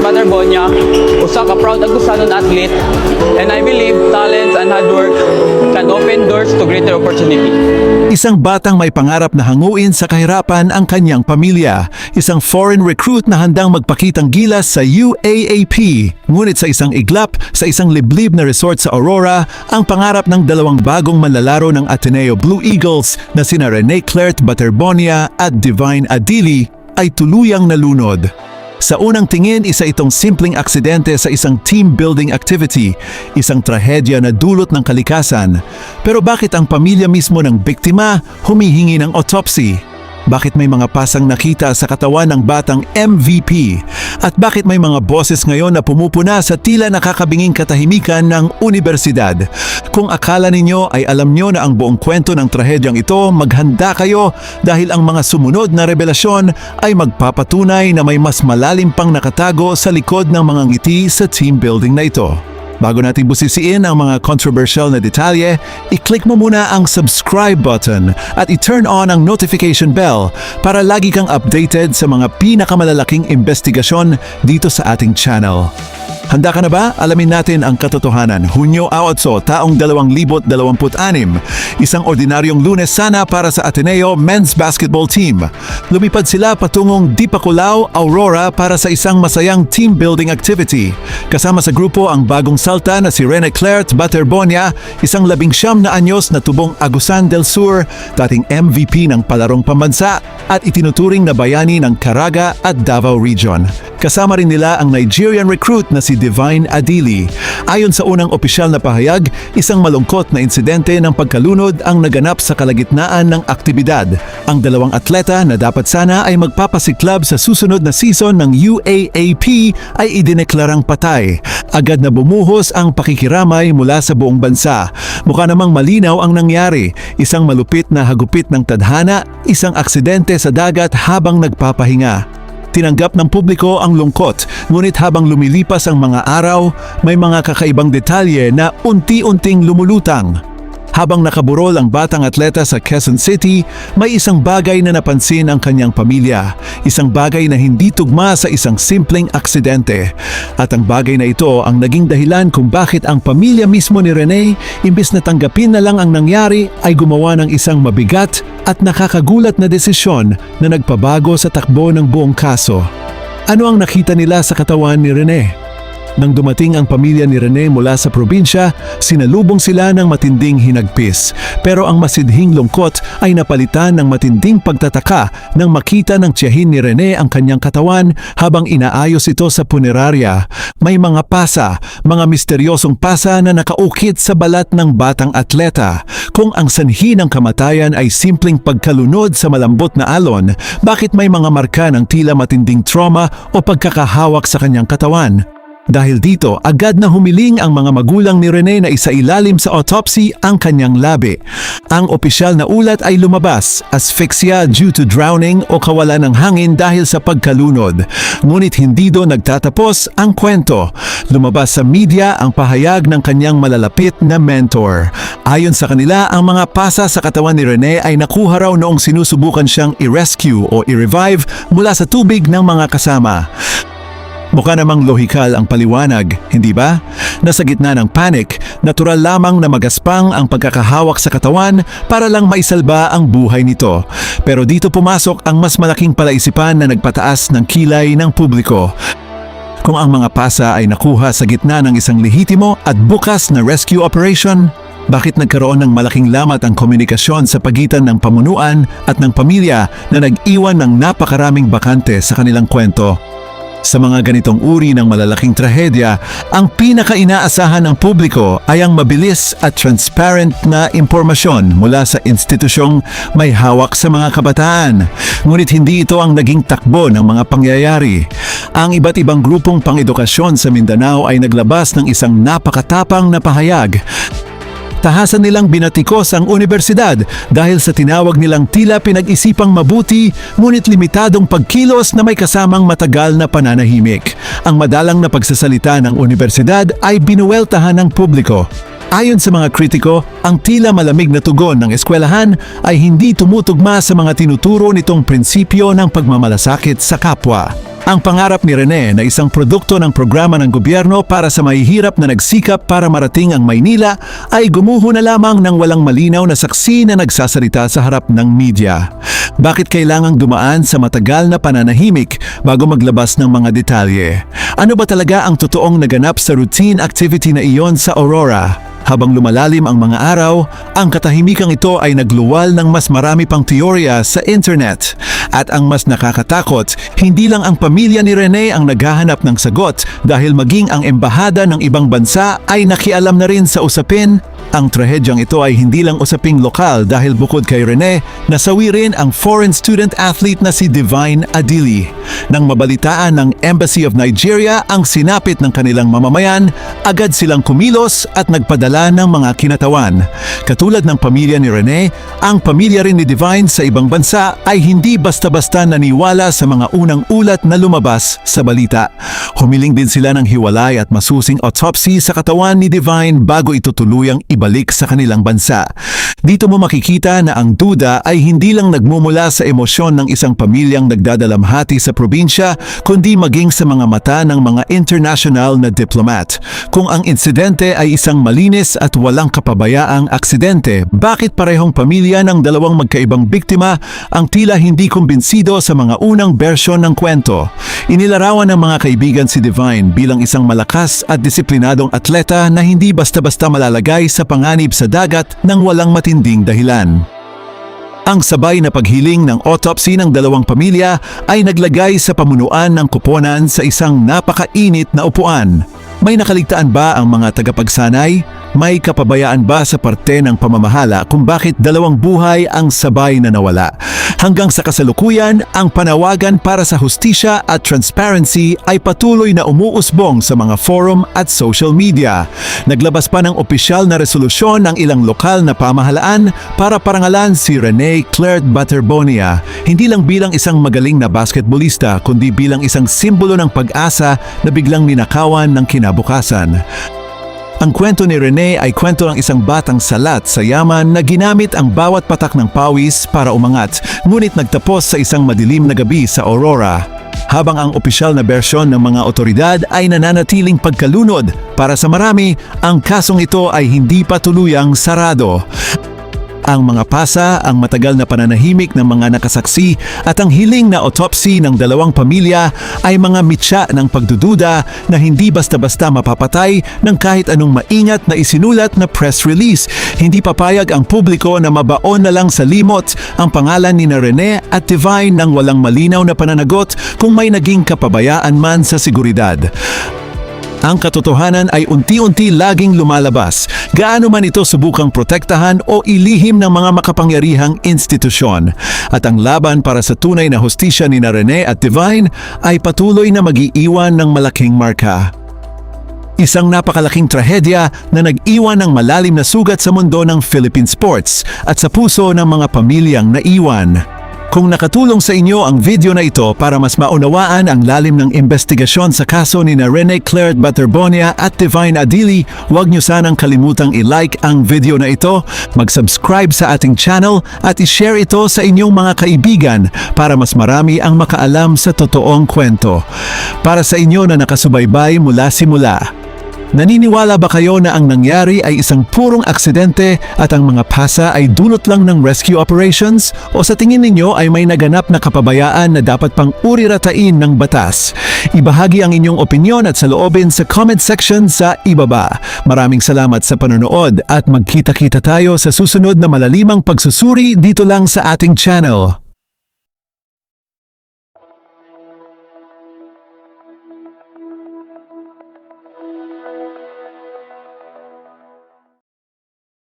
Baterbonia, usa ka proud Agusanon athlete, and I believe talents and hard work can open doors to greater opportunity. Isang batang may pangarap na hanguin sa kahirapan ang kanyang pamilya. Isang foreign recruit na handang magpakitang gilas sa UAAP. Ngunit sa isang iglap, sa isang liblib na resort sa Aurora, ang pangarap ng dalawang bagong manlalaro ng Ateneo Blue Eagles na sina Rene Claire Baterbonia at Divine Adili ay tuluyang nalunod. Sa unang tingin, isa itong simpleng aksidente sa isang team building activity, isang trahedya na dulot ng kalikasan. Pero bakit ang pamilya mismo ng biktima humihingi ng autopsy? Bakit may mga pasang nakita sa katawan ng batang MVP? At bakit may mga boses ngayon na pumupuna sa tila nakakabinging katahimikan ng unibersidad? Kung akala ninyo ay alam nyo na ang buong kwento ng trahedyang ito, maghanda kayo dahil ang mga sumunod na revelasyon ay magpapatunay na may mas malalim pang nakatago sa likod ng mga ngiti sa team building na ito. Bago natin busisiin ang mga controversial na detalye, i-click mo muna ang subscribe button at i-turn on ang notification bell para lagi kang updated sa mga pinakamalalaking investigasyon dito sa ating channel. Handa ka na ba? Alamin natin ang katotohanan. Hunyo 8, taong 2026. Isang ordinaryong Lunes sana para sa Ateneo Men's Basketball Team. Lumipad sila patungong Dipaculao, Aurora para sa isang masayang team building activity. Kasama sa grupo ang bagong salta na si Rene Claire Baterbonia, isang 19 na anyos na tubong Agusan del Sur, dating MVP ng palarong pambansa at itinuturing na bayani ng Caraga at Davao Region. Kasama rin nila ang Nigerian recruit na si Divine Adili. Ayon sa unang opisyal na pahayag, isang malungkot na insidente ng pagkalunod ang naganap sa kalagitnaan ng aktibidad. Ang dalawang atleta na dapat sana ay magpapasiklab sa susunod na season ng UAAP ay idineklarang patay. Agad na bumuhos ang pakikiramay mula sa buong bansa. Mukha namang malinaw ang nangyari. Isang malupit na hagupit ng tadhana, isang aksidente sa dagat habang nagpapahinga. Tinanggap ng publiko ang lungkot, ngunit habang lumilipas ang mga araw, may mga kakaibang detalye na unti-unting lumulutang. Habang nakaburol ang batang atleta sa Quezon City, may isang bagay na napansin ang kanyang pamilya. Isang bagay na hindi tugma sa isang simpleng aksidente. At ang bagay na ito ang naging dahilan kung bakit ang pamilya mismo ni Rene, imbes na tanggapin na lang ang nangyari, ay gumawa ng isang mabigat at nakakagulat na desisyon na nagpabago sa takbo ng buong kaso. Ano ang nakita nila sa katawan ni Rene? Nang dumating ang pamilya ni Rene mula sa probinsya, sinalubong sila ng matinding hinagpis. Pero ang masidhing lungkot ay napalitan ng matinding pagtataka nang makita ng tiyahin ni Rene ang kanyang katawan habang inaayos ito sa punerarya. May mga pasa, mga misteryosong pasa na nakaukit sa balat ng batang atleta. Kung ang sanhi ng kamatayan ay simpleng pagkalunod sa malambot na alon, bakit may mga marka ng tila matinding trauma o pagkakahawak sa kanyang katawan? Dahil dito, agad na humiling ang mga magulang ni Rene na isailalim sa autopsy ang kanyang labi. Ang opisyal na ulat ay lumabas, asphyxia due to drowning o kawalan ng hangin dahil sa pagkalunod. Ngunit hindi doon nagtatapos ang kwento. Lumabas sa media ang pahayag ng kanyang malalapit na mentor. Ayon sa kanila, ang mga pasa sa katawan ni Rene ay nakuha raw noong sinusubukan siyang i-rescue o i-revive mula sa tubig ng mga kasama. Mukha namang lohikal ang paliwanag, hindi ba? Nasa gitna ng panic, natural lamang na magaspang ang pagkakahawak sa katawan para lang maisalba ang buhay nito. Pero dito pumasok ang mas malaking palaisipan na nagpataas ng kilay ng publiko. Kung ang mga pasa ay nakuha sa gitna ng isang lehitimo at bukas na rescue operation, bakit nagkaroon ng malaking lamat ang komunikasyon sa pagitan ng pamunuan at ng pamilya na nag-iwan ng napakaraming bakante sa kanilang kwento? Sa mga ganitong uri ng malalaking trahedya, ang pinaka-inaasahan ng publiko ay ang mabilis at transparent na impormasyon mula sa institusyong may hawak sa mga kabataan. Ngunit hindi ito ang naging takbo ng mga pangyayari. Ang iba't ibang grupong pang-edukasyon sa Mindanao ay naglabas ng isang napakatapang na pahayag. Tahasan nilang binatikos ang unibersidad dahil sa tinawag nilang tila pinag-isipang mabuti ngunit limitadong pagkilos na may kasamang matagal na pananahimik. Ang madalang na pagsasalita ng unibersidad ay binuweltahan ng publiko. Ayon sa mga kritiko, ang tila malamig na tugon ng eskwelahan ay hindi tumutugma sa mga tinuturo nitong prinsipyo ng pagmamalasakit sa kapwa. Ang pangarap ni Rene na isang produkto ng programa ng gobyerno para sa mahihirap na nagsikap para marating ang Maynila ay gumuho na lamang ng walang malinaw na saksi na nagsasalita sa harap ng media. Bakit kailangang dumaan sa matagal na pananahimik bago maglabas ng mga detalye? Ano ba talaga ang totoong naganap sa routine activity na iyon sa Aurora? Habang lumalalim ang mga araw, ang katahimikang ito ay nagluwal ng mas marami pang teorya sa internet. At ang mas nakakatakot, hindi lang ang pamilya ni Rene ang naghahanap ng sagot dahil maging ang embahada ng ibang bansa ay nakialam na rin sa usapin. Ang trahedyang ito ay hindi lang usaping lokal dahil bukod kay Rene, nasawi rin ang foreign student athlete na si Divine Adili. Nang mabalitaan ng Embassy of Nigeria ang sinapit ng kanilang mamamayan, agad silang kumilos at nagpadala ng mga kinatawan. Katulad ng pamilya ni Rene, ang pamilya rin ni Divine sa ibang bansa ay hindi basta-basta naniwala sa mga unang ulat na lumabas sa balita. Humiling din sila ng hiwalay at masusing autopsy sa katawan ni Divine bago ito tuluyang ibalik sa kanilang bansa. Dito mo makikita na ang duda ay hindi lang nagmumula sa emosyon ng isang pamilyang nagdadalamhati sa probinsya, kundi maging sa mga mata ng mga international na diplomat. Kung ang insidente ay isang malinis at walang kapabayaang aksidente, bakit parehong pamilya ng dalawang magkaibang biktima ang tila hindi kumbinsido sa mga unang bersyon ng kwento? Inilarawan ng mga kaibigan si Divine bilang isang malakas at disiplinadong atleta na hindi basta-basta malalagay sa panganib sa dagat ng walang matinding dahilan. Ang sabay na paghiling ng autopsy ng dalawang pamilya ay naglagay sa pamunuan ng koponan sa isang napakainit na upuan. May nakaligtaan ba ang mga tagapagsanay? May kapabayaan ba sa parte ng pamamahala kung bakit dalawang buhay ang sabay na nawala? Hanggang sa kasalukuyan, ang panawagan para sa hustisya at transparency ay patuloy na umuusbong sa mga forum at social media. Naglabas pa ng opisyal na resolusyon ng ilang lokal na pamahalaan para parangalan si Rene Claire Baterbonia, hindi lang bilang isang magaling na basketballista kundi bilang isang simbolo ng pag-asa na biglang ninakawan ng kinabukasan. Ang kwento ni Rene ay kwento ng isang batang salat sa yaman na ginamit ang bawat patak ng pawis para umangat, ngunit nagtapos sa isang madilim na gabi sa Aurora. Habang ang opisyal na bersyon ng mga otoridad ay nananatiling pagkalunod, para sa marami, ang kasong ito ay hindi pa tuluyang sarado. Ang mga pasa, ang matagal na pananahimik ng mga nakasaksi at ang hiling na autopsy ng dalawang pamilya ay mga mitya ng pagdududa na hindi basta-basta mapapatay ng kahit anong maingat na isinulat na press release. Hindi papayag ang publiko na mabaon na lang sa limot ang pangalan ni Rene at Divine nang walang malinaw na pananagot kung may naging kapabayaan man sa seguridad. Ang katotohanan ay unti-unti laging lumalabas, gaano man ito subukang protektahan o ilihim ng mga makapangyarihang institusyon. At ang laban para sa tunay na hustisya ni Rene at Divine ay patuloy na mag-iiwan ng malaking marka. Isang napakalaking trahedya na nag-iwan ng malalim na sugat sa mundo ng Philippine sports at sa puso ng mga pamilyang naiwan. Kung nakatulong sa inyo ang video na ito para mas maunawaan ang lalim ng investigasyon sa kaso ni Rene Claire Baterbonia at Divine Adili, huwag niyo sanang kalimutang i-like ang video na ito, mag-subscribe sa ating channel at i-share ito sa inyong mga kaibigan para mas marami ang makaalam sa totoong kwento. Para sa inyo na nakasubaybay mula simula, naniniwala ba kayo na ang nangyari ay isang purong aksidente at ang mga pasa ay dulot lang ng rescue operations? O sa tingin ninyo ay may naganap na kapabayaan na dapat pang uriratain ng batas? Ibahagi ang inyong opinyon at saloobin sa comment section sa ibaba. Maraming salamat sa panonood at magkita-kita tayo sa susunod na malalimang pagsusuri dito lang sa ating channel.